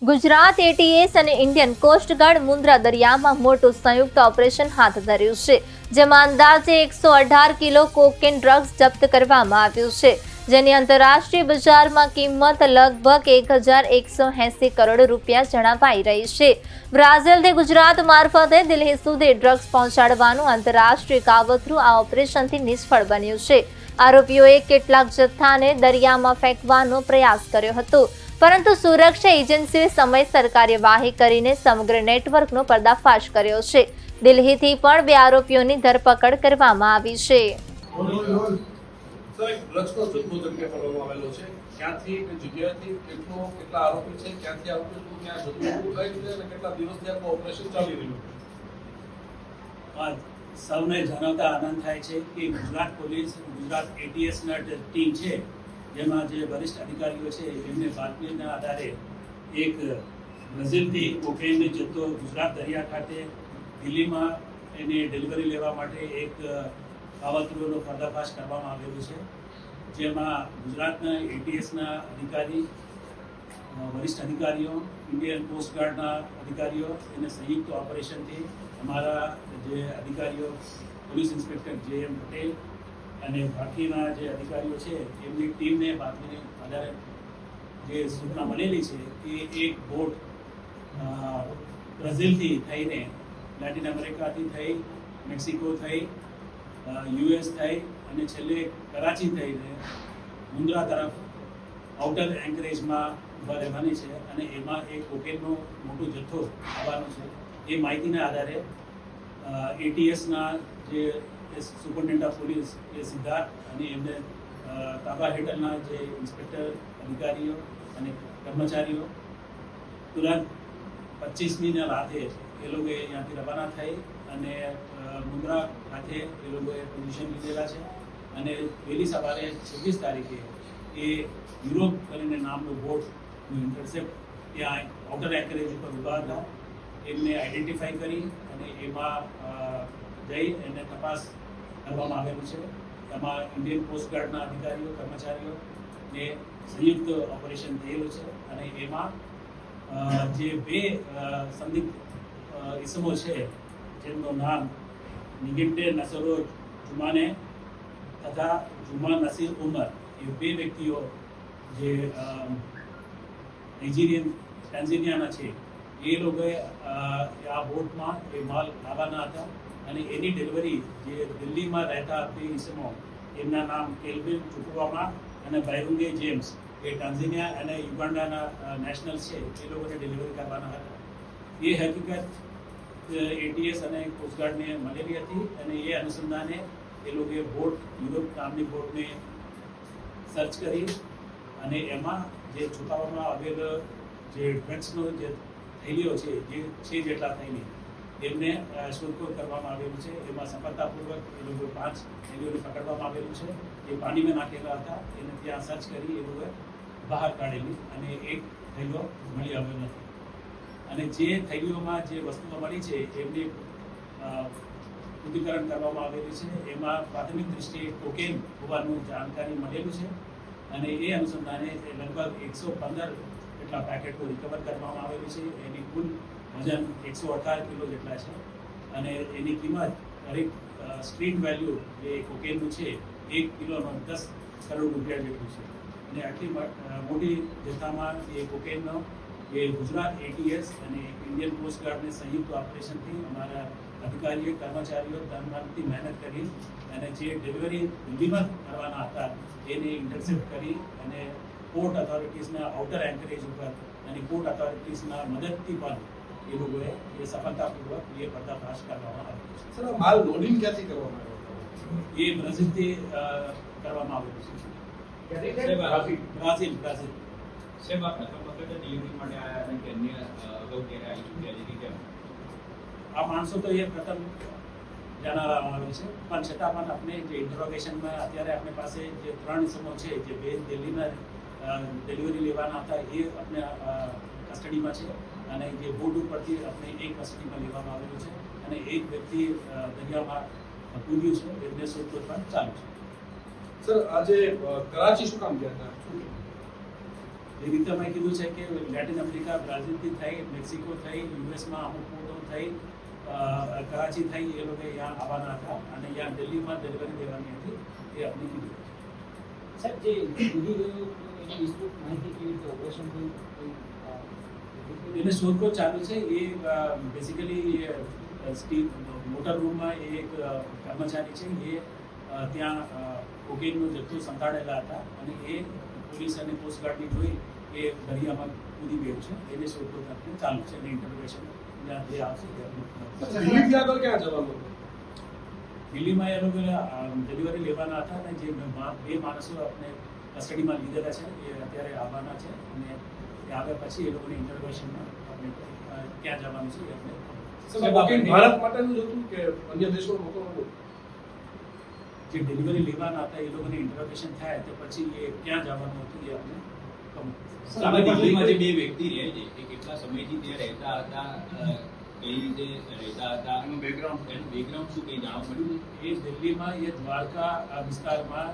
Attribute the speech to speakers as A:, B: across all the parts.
A: Gujarat ATS અને Indian coast guard Mundra દરિયામાં મોટું સંયુક્ત ઓપરેશન હાથ ધર્યું છે, જેમાં અંદાજે 118 કિલો કોકેન ડ્રગ્સ જપ્ત કરવામાં આવ્યું છે, જેની આંતરરાષ્ટ્રીય બજારમાં કિંમત લગભગ 1180 કરોડ રૂપિયા જણાવાઈ રહી છે. બ્રાઝિલથી ગુજરાત મારફતે દિલ્હી સુધી ડ્રગ્સ પહોંચાડવાનું આંતરરાષ્ટ્રીય કાવતરું આ ઓપરેશનથી નિષ્ફળ બન્યું છે. આરોપીઓએ કેટલાક જથ્થાને દરિયામાં ફેંકવાનો પ્રયાસ કર્યો હતો, પરંતુ સુરક્ષા એજન્સીએ સમયસર કાર્યવાહી કરીને સમગ્ર નેટવર્કનો પર્દાફાશ કર્યો છે. દિલ્હીથી પણ 2 આરોપીઓની ધરપકડ કરવામાં આવી છે.
B: સૌને જણાવતા આનંદ થાય છે કે ગુજરાત પોલીસ ગુજરાત એટીએસના ટીમ છે, જેમાં જે વરિષ્ઠ અધિકારીઓ છે એમને બાતમીના આધારે એક બ્રાઝિલથી કોકેનનો જથ્થો ગુજરાત દરિયા ખાતે દિલ્હીમાં એને ડિલિવરી લેવા માટે એક કાવતરુંનો પર્દાફાશ કરવામાં આવેલું છે, જેમાં ગુજરાતના એટીએસના અધિકારી, વરિષ્ઠ અધિકારીઓ, ઇન્ડિયન કોસ્ટગાર્ડના અધિકારીઓ એને સંયુક્ત ઓપરેશનથી અમારા જે અધિકારીઓ પોલીસ ઇન્સ્પેક્ટર જે.એમ. પટેલ અને બાકીના જે અધિકારીઓ છે એમની ટીમને બાતમીને આધારે જે સૂચના મળેલી છે કે એક બોટ બ્રાઝિલથી થઈને લેટિન અમેરિકાથી થઈ, મેક્સિકો થઈ, યુએસ થઈ અને છેલ્લે કરાચી થઈને મુન્દ્રા તરફ આઉટર એન્કરેજમાં ઊભા રહેવાની છે અને એમાં એક કોકેનનો મોટો જથ્થો આવવાનો છે. એ માહિતીના આધારે એટીએસના જે સુપરિન્ટેન્ડન્ટ ઓફ પોલીસ એ સિદ્ધાર્થ અને એમને તાબા હેઠળના જે ઇન્સ્પેક્ટર અધિકારીઓ અને કર્મચારીઓ તુરંત 25મીના રાતે એ લોકોએ અહીંયાથી રવાના થઈ અને મુન્દ્રા ખાતે એ લોકોએ પોઝિશન લીધેલા છે અને વહેલી સવારે 26 તારીખે એ યુરોપ કરીને નામનો બોટનું ઇન્ટરસેપ્ટ ત્યાં આઉટર એન્કરેજ ઉપર ઊભા હતા. એમને આઈડેન્ટિફાઈ કરી અને એમાં જઈ એને તપાસ કરવામાં આવેલું છે. એમાં ઇન્ડિયન કોસ્ટગાર્ડના અધિકારીઓ, કર્મચારીઓને સંયુક્ત ઓપરેશન થયેલું છે અને એમાં જે 2 સંદિગ્ધ ઇસમો છે જેમનું નામ નિગિન્ટે નસરો જુમાને તથા જુમા નસીર ઉમર, એ 2 વ્યક્તિઓ જે ટેન્ઝાનિયાના છે, એ લોકોએ આ બોટમાં એ માલ લાવવાના હતા અને એની ડિલિવરી જે દિલ્હીમાં રહેતા 2 ઇસમો, એમના નામ કેલ્વિન ચુકુવામા અને બાયરુંગે જેમ્સ, એ ટાન્ઝાનિયા અને યુગાન્ડાના નેશનલ્સ છે, એ લોકોને ડિલિવરી કરવાના હતા. એ હકીકત એટીએસ અને કોસ્ટગાર્ડને મળેલી હતી અને એ અનુસંધાને એ લોકોએ બોટ, યુરોપ નામની બોટને સર્ચ કરી અને એમાં જે છુપાવવામાં આવેલ જે ડ્રગ્સનો જે થેલીઓ છે, જે 6 જેટલા થેલી, એમને શોધખોળ કરવામાં આવેલું છે. એમાં સફળતાપૂર્વક એ લોકો 5 થેલીઓને પકડવામાં આવેલું છે. એ પાણીમાં નાખેલા હતા, એને ત્યાં સર્ચ કરી એ લોકોએ બહાર કાઢેલી અને એક થેલીઓ મળી આવ્યો નથી. અને જે થેલીઓમાં જે વસ્તુઓ મળી છે એમની પૃથ્થકરણ કરવામાં આવેલી છે. એમાં પ્રાથમિક દ્રષ્ટિએ કોકેન હોવાનું જાણકારી મળેલું છે અને એ અનુસંધાને લગભગ 115 જેટલા પેકેટો રિકવર કરવામાં આવેલી છે. એની કુલ વજન 118 કિલો જેટલા છે અને એની કિંમત દરેક સ્ટ્રીટ વેલ્યુ જે કોકેનનું છે 1 કિલોનો 10 કરોડ રૂપિયા જેટલું છે. અને આટલી મોટી જથ્થામાં એ કોકેનનો એ ગુજરાત એટીએસ અને ઇન્ડિયન કોસ્ટગાર્ડને સંયુક્ત ઓપરેશનથી અમારા અધિકારીઓ, કર્મચારીઓ ધનથી મહેનત કરી અને જે ડિલિવરી દિલ્હીમાં કરવાના હતા એને ઇન્ટરસેપ્ટ કરી અને પોર્ટ ઓથોરિટીઝના આઉટર એન્કરેજ ઉપર અને પોર્ટ ઓથોરિટીઝના મદદથી પણ એ લોકોએ એ સફળતાપૂર્વક એ પર્દાફાશ કરવામાં આવ્યો છે.
C: સર, માલ લોડિંગ ક્યાંથી કરવામાં આવ્યો?
B: એ બ્રાઝિલથી કરવામાં આવેલું છે. બ્રાઝિલ.
D: સાહેબ, આ પ્રથમ વખતે ડિલિવરી માટે આવ્યા હતા કે અન્ય અગાઉ ક્યારે આવી ચૂક્યા છે કે કેમ?
B: આ માણસો તો એ પ્રથમ જણાવવામાં આવે છે, પણ છતાં પણ આપણે જે ઇન્ટરોગેશનમાં અત્યારે આપણી પાસે જે 3 ઇસમો છે, જે 2 દિલ્હીમાં ડિલિવરી લેવાના હતા, એ આપણે કસ્ટડીમાં છે અને જે બોટ ઉપરથી આપણે એક કસ્ટડીમાં લેવામાં આવેલું છે અને એક વ્યક્તિ દરિયામાં કૂદ્યું છે, એમને શોધખોળ પણ ચાલુ છે.
C: સર, આજે કરાચી શું કામ ગયા હતા?
B: એ રીતે મેં કીધું છે કે લેટિન અમેરિકા, બ્રાઝિલથી થઈ, મેક્સિકો થઈ, યુએસમાં અમુક પોર્ટો થઈ, કરાચી થઈ, એ લોકો અહીંયા આવવાના હતા અને અહીંયા દિલ્હીમાં ડિલિવરી દેવાની હતી એ આપણે કીધું.
E: સાહેબ જે ડૂબી ગયું એની વિસ્તૃત માહિતી કેવી રીતે ઓપરેશન થયું
B: એને શોધખોળ ચાલુ છે. એ બેઝિકલી સ્ટીલ મોટર રૂમમાં એ એક કર્મચારી છે, એ ત્યાં કોકેનનો જથ્થો સંતાડેલા હતા અને એ પોલીસ અને કોસ્ટગાર્ડની જોઈ એ દરિયામાં કૂદી ગયું છે. એને શોધખોળ ચાલુ છે અને ઇન્ટરવેશન જ્યાં જે આવશે
C: દિલ્હીથી આગળ ક્યાં જવાનું હતું?
B: દિલ્હીમાં એ લોકો ડિલિવરી લેવાના હતા અને જે બે માણસો આપણે કસ્ટડીમાં લીધેલા છે એ અત્યારે આવવાના છે અને એ આવ્યા પછી એ લોકોની ઇન્ટરવેશનમાં આપણે ક્યાં જવાનું છે એ આપણે
C: સાહેબ, બુકિંગ ભારત માટેનું જ હતું કે અન્ય દેશોમાં મોકલવાનું?
B: જે ડિલિવરી લેવાના હતા એ લોકોને ઇન્ટરવેશન થાય તો પછી એ ક્યાં જવાનું હતું એ આપણે
D: સામે દિલ્હીમાં જે બે વ્યક્તિ રહે છે એ કેટલા સમયથી ત્યાં રહેતા હતા, કઈ રીતે રહેતા હતા, એનું બેકગ્રાઉન્ડ શું કંઈ જાણવા મળ્યું?
B: એ દિલ્હીમાં એ દ્વારકા વિસ્તારમાં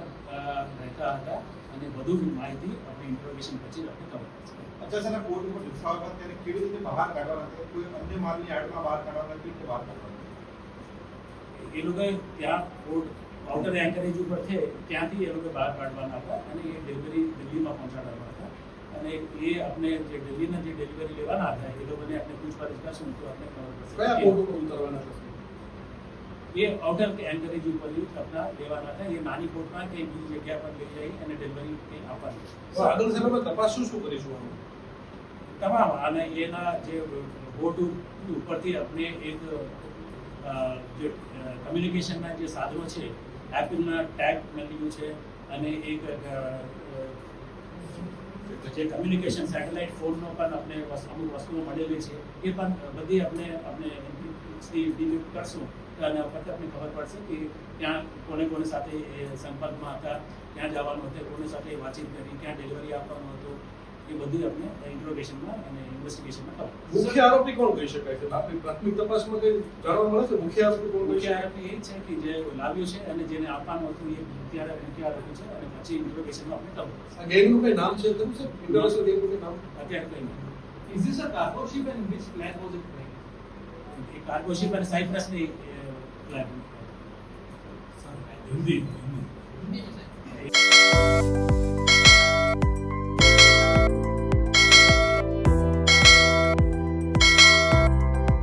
B: રહેતા હતા અને વધુ માહિતી આપણે ઇન્ટરવેશન પછી આપણે ખબર પડશે.
F: अच्छा सर कोर्ट में जत्था होगा त्यारे केवी रीते बहार काढवाना था कोई अन्य मालनी आडमा बहार काढवाना की बहार काढवाना
B: એ લોકોએ ત્યાં પોર્ટ આઉટર એન્કરેજ ઉપર છે ત્યાંથી એ લોકો બહાર કાઢવાના હતા અને એ ડિલિવરી દિલ્હીમાં પહોંચાડવાના હતા અને એ આપણે જે દિલ્હીના જે ડિલિવરી લેવાના હતા એ લોકોને આપણે પૂછપરછ કરશું તો આપણે ખબર
C: કયા
B: પડશે.
C: પોર્ટ ઉપર ઉતરવાના હતા?
B: એ આઉટર એન્કરેજ ઉપર આપણા લેવાના હતા. એ નાની પોર્ટમાં કે બીજી જગ્યા પર લઈ જઈ અને ડિલિવરી આપવાની.
C: તો આગળ સાહેબ અમે તપાસ શું કરીશું આમાં?
B: તમામ અને એના જે બોટ ઉપરથી આપણે એક જે કમ્યુનિકેશનના જે સાધનો છે એપલના ટેગ મળ્યું છે અને એક જે કમ્યુનિકેશન સેટેલાઇટ ફોનનો પણ આપણે અમુક વસ્તુઓ મળેલી છે એ પણ બધી આપણે ડિલીટ કરશું અને પછી આપણે ખબર પડશે કે ત્યાં કોને સાથે એ સંપર્કમાં હતા, ક્યાં જવાનું હતું, કોની સાથે વાતચીત કરી, ક્યાં ડિલિવરી આપવાનું હતું, એ બધું આપણે ઇન્ટ્રોગેશનમાં અને ઇન્વેસ્ટિગેશનમાં ખબર પડશે.
C: મુખ્ય આરોપી કોણ કહી શકાય છે? આપણી પ્રાથમિક તપાસમાં કઈ જાણવા મળે છે મુખ્ય આરોપી કોણ કહી
B: મુખ્ય
C: શકાય?
B: આરોપી એ છે કે જે લાવ્યું છે અને જેને આપવાનું હતું એ મુખ્ય આરોપી છે અને પછી ઇન્ટ્રોગેશનમાં આપણે ખબર પડશે.
C: આ ગેંગનું કઈ નામ છે ખરું છે? ઇન્ટરનેશનલ ગેંગનું કઈ નામ?
B: અત્યારે કંઈ નહીં.
E: Is this a cargo ship and which flag was it flying?
B: એ કાર્ગો શિપ અને સાયપ્રસની plan
E: Sir,
G: Hindi
E: Hindi, sir.